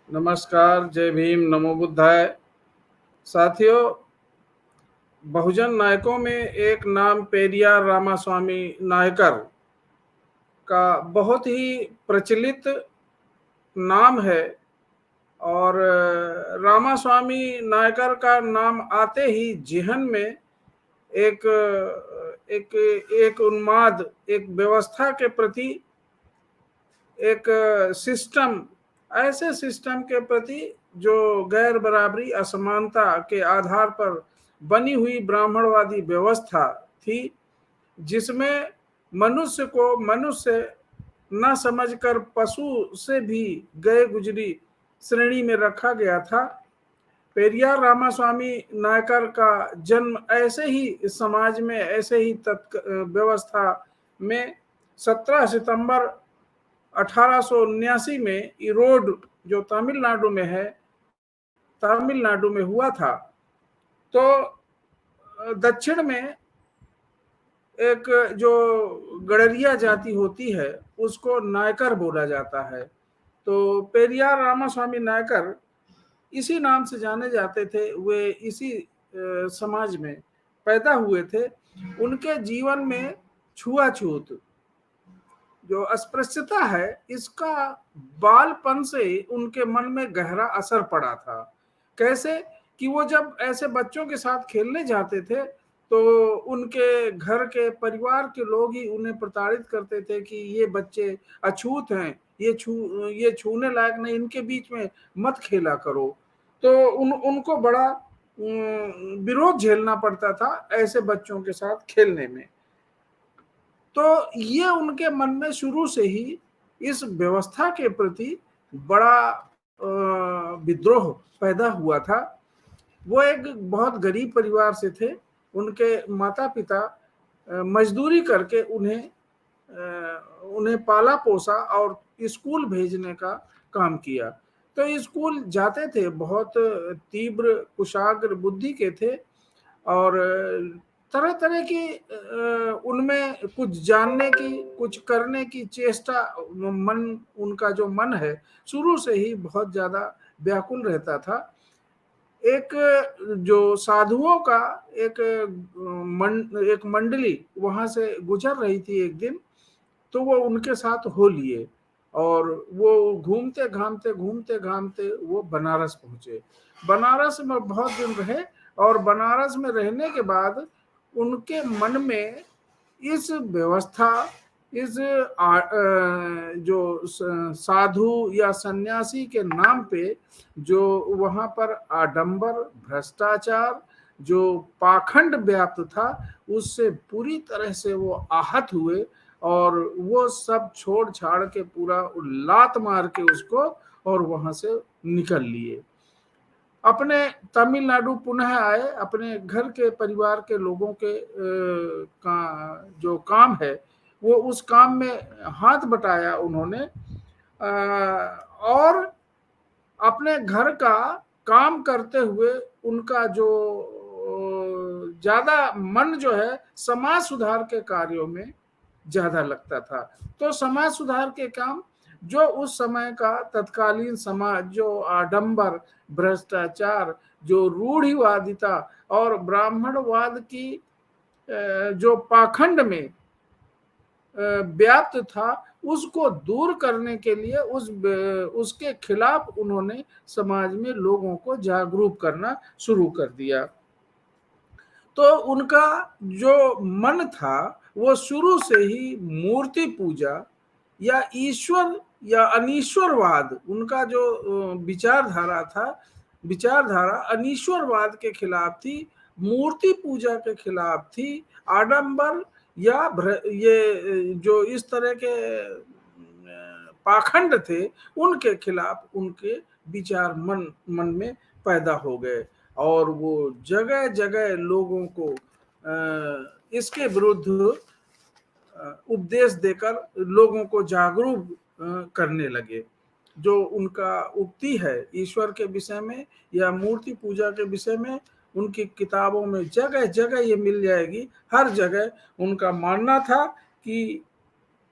नमस्कार, जय भीम, नमो बुद्धाय। साथियों, बहुजन नायकों में एक नाम पेरियार रामास्वामी नायकर का बहुत ही प्रचलित नाम है। और रामास्वामी नायकर का नाम आते ही जेहन में एक एक एक उन्माद, एक व्यवस्था के प्रति, एक सिस्टम, ऐसे सिस्टम के प्रति जो गैर बराबरी, असमानता के आधार पर बनी हुई ब्राह्मणवादी व्यवस्था थी, जिसमें मनुष्य को मनुष्य न समझकर पशु से भी गए गुजरी श्रेणी में रखा गया था। पेरियार रामास्वामी नायकर का जन्म ऐसे ही समाज में, ऐसे ही व्यवस्था में 17 सितंबर 1879 में इरोड, जो तमिलनाडु में है, तमिलनाडु में हुआ था। तो दक्षिण में एक जो गड़रिया जाति होती है उसको नायकर बोला जाता है। तो पेरियार रामास्वामी नायकर इसी नाम से जाने जाते थे। वे इसी समाज में पैदा हुए थे। उनके जीवन में छुआछूत, जो अस्पृश्यता है, इसका बालपन से उनके मन में गहरा असर पड़ा था। कैसे कि वो जब ऐसे बच्चों के साथ खेलने जाते थे तो उनके घर के परिवार के लोग ही उन्हें प्रताड़ित करते थे कि ये बच्चे अछूत हैं, ये छूने लायक नहीं, इनके बीच में मत खेला करो। तो उनको बड़ा विरोध झेलना पड़ता था ऐसे बच्चों के साथ खेलने में। तो ये उनके मन में शुरू से ही इस व्यवस्था के प्रति बड़ा विद्रोह पैदा हुआ था। वो एक बहुत गरीब परिवार से थे। उनके माता पिता मजदूरी करके उन्हें पाला पोसा और स्कूल भेजने का काम किया। तो स्कूल जाते थे, बहुत तीव्र कुशाग्र बुद्धि के थे और तरह तरह की उनमें कुछ जानने की, कुछ करने की चेष्टा, उनका जो मन है शुरू से ही बहुत ज्यादा व्याकुल रहता था। एक जो साधुओं का एक मंडली वहां से गुजर रही थी एक दिन, तो वो उनके साथ हो लिए और वो घूमते घामते वो बनारस पहुंचे। बनारस में बहुत दिन रहे और बनारस में रहने के बाद उनके मन में इस व्यवस्था, इस जो साधु या सन्यासी के नाम पे जो वहां पर आडंबर, भ्रष्टाचार, जो पाखंड व्याप्त था, उससे पूरी तरह से वो आहत हुए और वो सब छोड़ छाड़ के पूरा लात मार के उसको और वहां से निकल लिए। अपने तमिलनाडु पुनः आए। अपने घर के परिवार के लोगों के जो काम है वो उस काम में हाथ बटाया उन्होंने, और अपने घर का काम करते हुए उनका जो ज्यादा मन जो है समाज सुधार के कार्यों में ज्यादा लगता था। तो समाज सुधार के काम जो उस समय का तत्कालीन समाज, जो आडंबर, भ्रष्टाचार, जो रूढ़िवादिता और ब्राह्मणवाद की जो पाखंड में व्याप्त था, उसको दूर करने के लिए उसके खिलाफ उन्होंने समाज में लोगों को जागरूक करना शुरू कर दिया। तो उनका जो मन था वो शुरू से ही मूर्ति पूजा या ईश्वर या अनीश्वरवाद, उनका जो विचारधारा अनीश्वरवाद के खिलाफ थी, मूर्ति पूजा के खिलाफ थी, आडंबर या ये जो इस तरह के पाखंड थे उनके खिलाफ उनके विचार मन में पैदा हो गए और वो जगह जगह लोगों को इसके विरुद्ध उपदेश देकर लोगों को जागरूक करने लगे। जो उनका उक्ति है ईश्वर के विषय में या मूर्ति पूजा के विषय में, उनकी किताबों में जगह जगह ये मिल जाएगी। हर जगह उनका मानना था कि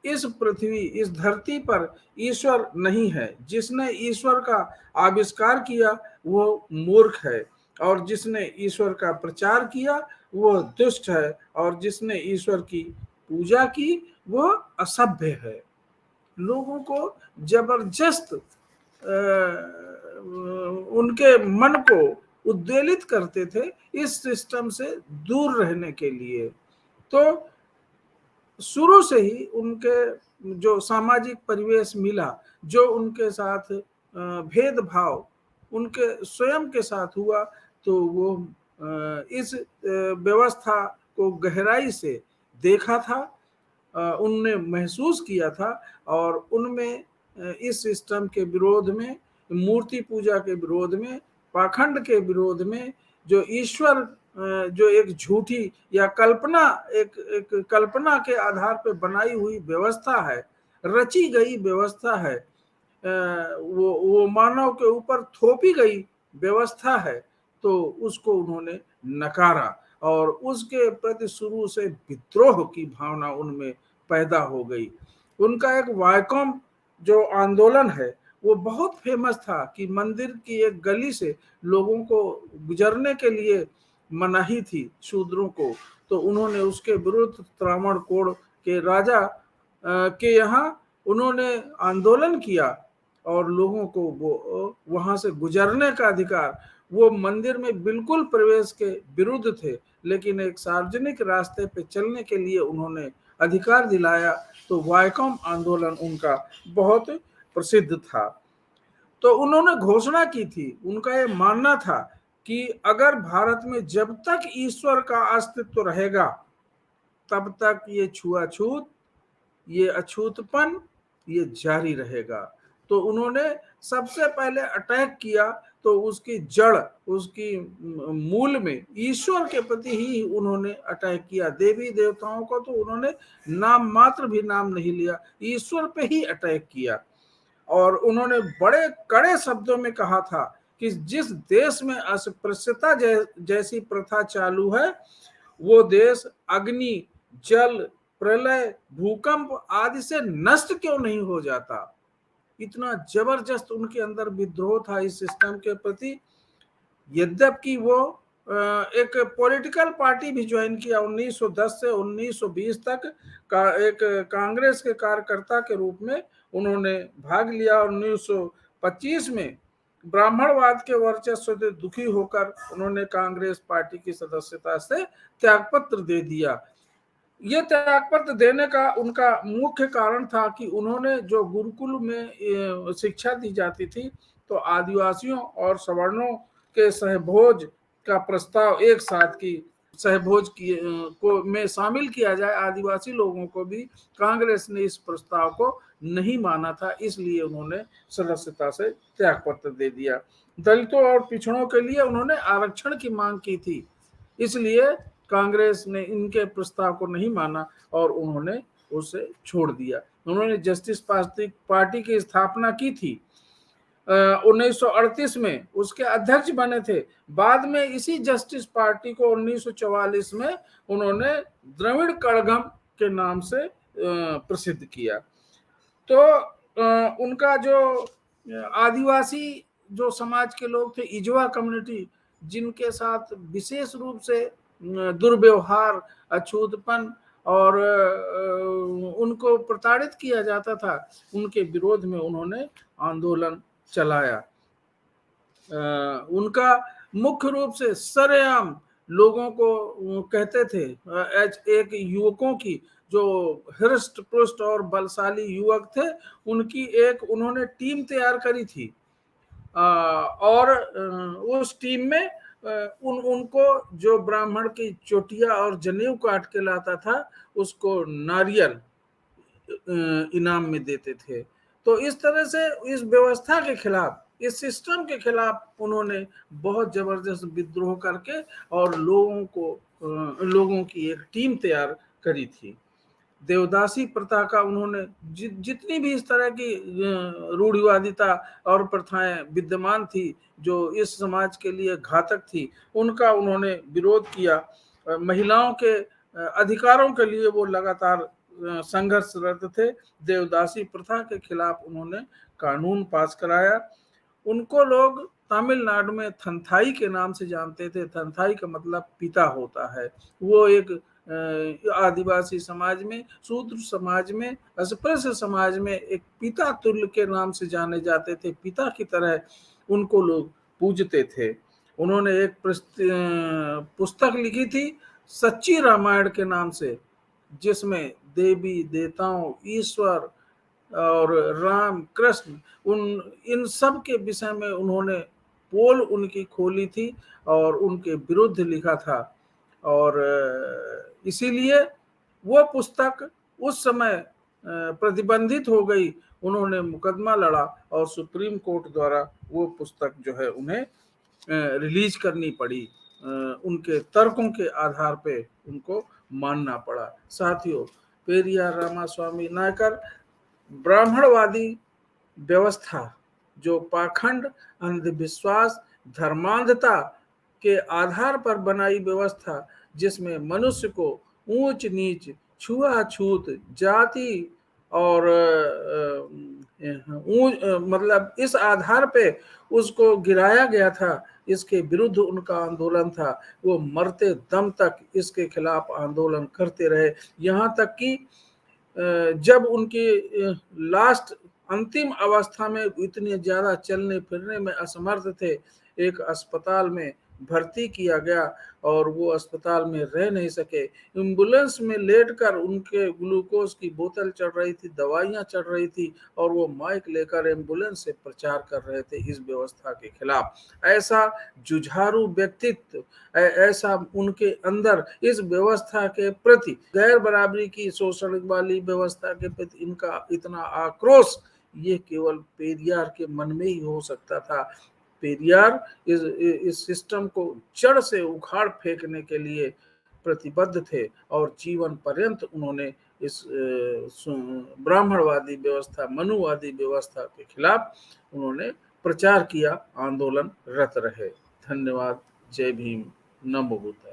इस पृथ्वी, इस धरती पर ईश्वर नहीं है। जिसने ईश्वर का आविष्कार किया वो मूर्ख है, और जिसने ईश्वर का प्रचार किया वो दुष्ट है, और जिसने ईश्वर की पूजा की वो असभ्य है। लोगों को जबरदस्त उनके मन को उद्वेलित करते थे इस सिस्टम से दूर रहने के लिए। तो शुरू से ही उनके जो सामाजिक परिवेश मिला, जो उनके साथ भेदभाव उनके स्वयं के साथ हुआ, तो वो इस व्यवस्था को गहराई से देखा था, उनने महसूस किया था, और उनमें इस सिस्टम के विरोध में, मूर्ति पूजा के विरोध में, पाखंड के विरोध में, जो ईश्वर जो एक झूठी या कल्पना, एक कल्पना के आधार पर बनाई हुई व्यवस्था है, रची गई व्यवस्था है, वो मानव के ऊपर थोपी गई व्यवस्था है, तो उसको उन्होंने नकारा, और उसके प्रति शुरू से विद्रोह की भावना उनमें पैदा हो गई। उनका एक वायकॉम जो आंदोलन है वो बहुत फेमस था, कि मंदिर की एक गली से लोगों को गुजरने के लिए मनाही थी, शूद्रों को, तो उन्होंने उसके विरुद्ध त्रावणकोर के राजा के यहाँ उन्होंने आंदोलन किया, और लोगों को वो वहां से गुजरने का अधिकार, वो मंदिर में बिल्कुल प्रवेश के विरुद्ध थे, लेकिन एक सार्वजनिक रास्ते पे चलने के लिए उन्होंने अधिकार दिलाया। तो वायकॉम आंदोलन उनका बहुत प्रसिद्ध था। तो उन्होंने घोषणा की थी, उनका ये मानना था कि अगर भारत में जब तक ईश्वर का अस्तित्व रहेगा तब तक ये छुआछूत, ये अछूतपन, ये जारी रहेगा। तो उन्होंने सबसे पहले अटैक किया तो उसकी जड़, उसकी मूल में ईश्वर के प्रति ही उन्होंने अटैक किया। देवी देवताओं को तो उन्होंने नाम मात्र भी नाम नहीं लिया, ईश्वर पे ही अटैक किया। और उन्होंने बड़े कड़े शब्दों में कहा था कि जिस देश में अस्पृश्यता जैसी प्रथा चालू है, वो देश अग्नि, जल, प्रलय, भूकंप आदि से नष्ट क्यों नहीं हो जाता। इतना जबरदस्त उनके अंदर विद्रोह था इस सिस्टम के प्रति। यद्यपि वो एक पॉलिटिकल पार्टी भी ज्वाइन किया, 1910 से 1920 तक का एक कांग्रेस के कार्यकर्ता के रूप में उन्होंने भाग लिया। 1925 में ब्राह्मणवाद के वर्चस्व से दुखी होकर उन्होंने कांग्रेस पार्टी की सदस्यता से त्यागपत्र दे दिया। ये त्यागपत्र देने का उनका मुख्य कारण था कि उन्होंने जो गुरुकुल में शिक्षा दी जाती थी, तो आदिवासियों और सवर्णों के सहभोज का प्रस्ताव, एक साथ की सहभोज की को में शामिल किया जाए आदिवासी लोगों को भी, कांग्रेस ने इस प्रस्ताव को नहीं माना था, इसलिए उन्होंने सदस्यता से त्यागपत्र दे दिया। दलितों और पिछड़ों के लिए उन्होंने आरक्षण की मांग की थी, इसलिए कांग्रेस ने इनके प्रस्ताव को नहीं माना और उन्होंने उसे छोड़ दिया। उन्होंने जस्टिस पार्टी की स्थापना की थी 1938 में, उसके अध्यक्ष बने थे। बाद में इसी जस्टिस पार्टी को 1944 में उन्होंने द्रविड़ कड़गम के नाम से प्रसिद्ध किया। तो उनका जो आदिवासी जो समाज के लोग थे, इजवा कम्युनिटी, जिनके साथ विशेष रूप से दुर्व्यवहार, अछूतपन और उनको प्रताड़ित किया जाता था, उनके विरोध में उन्होंने आंदोलन चलाया। उनका मुख्य रूप से सरेआम लोगों को कहते थे, एक युवकों की जो हृष्ट पुष्ट और बलशाली युवक थे, उनकी एक उन्होंने टीम तैयार करी थी, और उस टीम में उनको जो ब्राह्मण की चोटिया और जनेऊ काट के लाता था उसको नारियल इनाम में देते थे। तो इस तरह से इस व्यवस्था के खिलाफ, इस सिस्टम के खिलाफ उन्होंने बहुत जबरदस्त विद्रोह करके और लोगों की एक टीम तैयार करी थी। देवदासी प्रथा का उन्होंने जितनी भी इस तरह की रूढ़िवादिता और प्रथाएं विद्यमान थी जो इस समाज के लिए घातक थी, उनका उन्होंने विरोध किया। महिलाओं के अधिकारों के लिए वो लगातार संघर्षरत थे। देवदासी प्रथा के खिलाफ उन्होंने कानून पास कराया। उनको लोग तमिलनाडु में थंथाई के नाम से जानते थे। थंथाई का मतलब पिता होता है। वो एक आदिवासी समाज में, शूद्र समाज में, अस्पृश्य समाज में एक पिता तुल्य के नाम से जाने जाते थे। पिता की तरह उनको लोग पूजते थे। उन्होंने एक पुस्तक लिखी थी सच्ची रामायण के नाम से, जिसमें देवी देवताओं, ईश्वर और राम कृष्ण उन इन सब के विषय में उन्होंने पोल उनकी खोली थी और उनके विरुद्ध लिखा था। और इसीलिए वो पुस्तक उस समय प्रतिबंधित हो गई। उन्होंने मुकदमा लड़ा और सुप्रीम कोर्ट द्वारा वो पुस्तक जो है उन्हें रिलीज करनी पड़ी। उनके तर्कों के आधार पे उनको मानना पड़ा। साथियों, पेरियार रामास्वामी नायकर ब्राह्मणवादी व्यवस्था, जो पाखंड, अंधविश्वास, धर्मांधता के आधार पर बनाई व्यवस्था, जिसमें मनुष्य को ऊंच नीच, छुआछूत, जाति और मतलब इस आधार पे उसको गिराया गया था, इसके विरुद्ध उनका आंदोलन था। वो मरते दम तक इसके खिलाफ आंदोलन करते रहे। यहाँ तक कि जब उनकी लास्ट अंतिम अवस्था में इतने ज्यादा चलने फिरने में असमर्थ थे, एक अस्पताल में भर्ती किया गया और वो अस्पताल में रह नहीं सके। एम्बुलेंस में लेटकर उनके ग्लूकोज की बोतल चढ़ रही थी, दवाइयां चढ़ रही थी और वो माइक लेकर एम्बुलेंस से प्रचार कर रहे थे इस व्यवस्था के खिलाफ। ऐसा जुझारू व्यक्तित्व, ऐसा उनके अंदर इस व्यवस्था के प्रति, गैर बराबरी की, शोषण वाली व्यवस्था के प्रति इनका इतना आक्रोश, ये केवल पेरियार के मन में ही हो सकता था। पेरियार इस सिस्टम को जड़ से उखाड़ फेंकने के लिए प्रतिबद्ध थे और जीवन पर्यंत उन्होंने इस ब्राह्मणवादी व्यवस्था, मनुवादी व्यवस्था के खिलाफ उन्होंने प्रचार किया, आंदोलन रत रहे। धन्यवाद। जय भीम। नमो बुद्धाय।